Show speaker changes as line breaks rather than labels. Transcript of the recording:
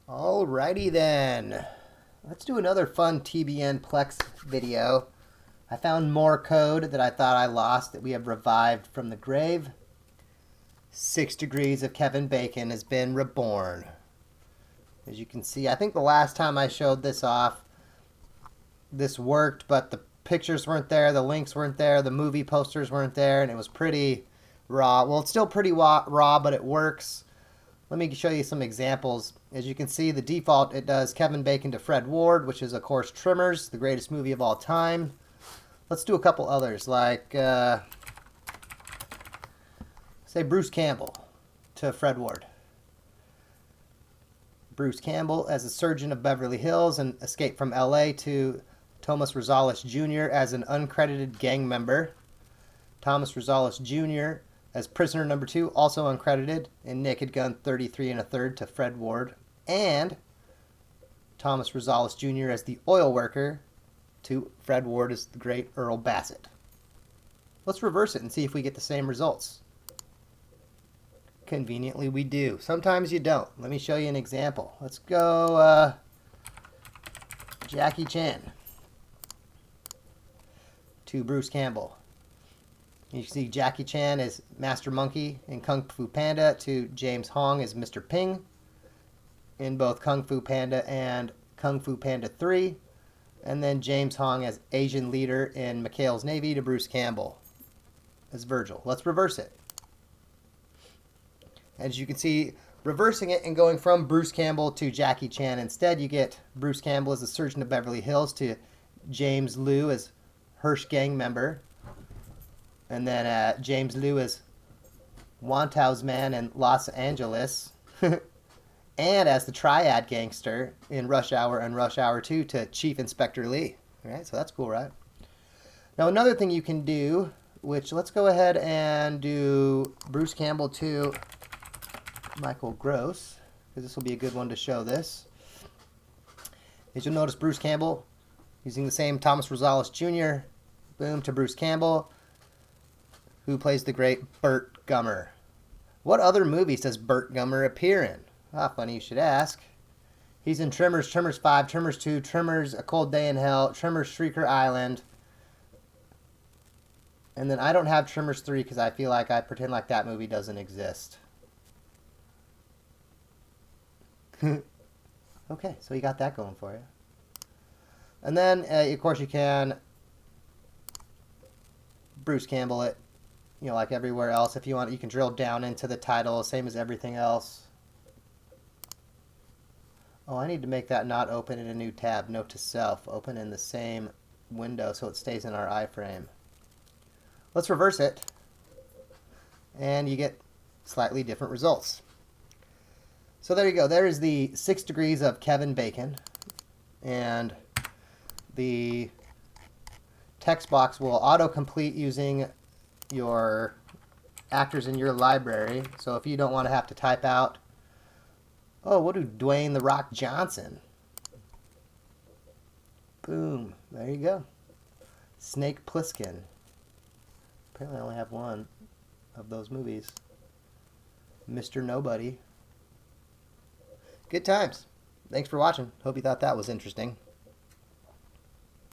Alrighty then. Let's do another fun TBN-Plex video. I found more code that I thought I lost that we have revived from the grave. 6 degrees of Kevin Bacon has been reborn. As you can see, I think the last time I showed this off, this worked, but the pictures weren't there, the links weren't there, the movie posters weren't there, and it was pretty raw. Well, it's still pretty raw, but it works. Let me show you some examples. As you can see, the default, it does Kevin Bacon to Fred Ward, which is, of course, Tremors, the greatest movie of all time. Let's do a couple others, like, say, Bruce Campbell to Fred Ward. Bruce Campbell as a surgeon of Beverly Hills and Escape from L.A. to Thomas Rosales Jr. as an uncredited gang member. Thomas Rosales Jr. as prisoner number 2, also uncredited, in Naked Gun 33 1/3 to Fred Ward. And Thomas Rosales Jr. as the oil worker to Fred Ward as the great Earl Bassett. Let's reverse it and see if we get the same results. Conveniently, we do. Sometimes you don't. Let me show you an example. Let's go Jackie Chan to Bruce Campbell. You see Jackie Chan as Master Monkey in Kung Fu Panda to James Hong as Mr. Ping in both Kung Fu Panda and Kung Fu Panda 3. And then James Hong as Asian leader in McHale's Navy to Bruce Campbell as Virgil. Let's reverse it. As you can see, reversing it and going from Bruce Campbell to Jackie Chan instead, you get Bruce Campbell as the surgeon of Beverly Hills to James Liu as Hirsch gang member. And then James Liu as Wantow's man in Los Angeles. And as the Triad gangster in Rush Hour and Rush Hour 2 to Chief Inspector Lee. All right, so that's cool, right? Now, another thing you can do, which let's go ahead and do Bruce Campbell to Michael Gross, because this will be a good one to show this. As you'll notice, Bruce Campbell using the same Thomas Rosales Jr. Boom, to Bruce Campbell, who plays the great Burt Gummer. What other movies does Burt Gummer appear in? Ah, funny you should ask. He's in Tremors, Tremors 5, Tremors 2, Tremors A Cold Day in Hell, Tremors Shrieker Island. And then I don't have Tremors 3 because I feel like I pretend like that movie doesn't exist. Okay, so you got that going for you. And then, of course, you can Bruce Campbell it, you know, like everywhere else. If you want, you can drill down into the title, same as everything else. Oh, I need to make that not open in a new tab. Note to self, open in the same window so it stays in our iframe. Let's reverse it, and you get slightly different results. So there you go. There is the 6 degrees of Kevin Bacon, and the text box will autocomplete using your actors in your library. So if you don't want to have to type out, oh, what do Dwayne "The Rock" Johnson? Boom. There you go. Snake Plissken. Apparently I only have one of those movies. Mr. Nobody. Good times. Thanks for watching. Hope you thought that was interesting.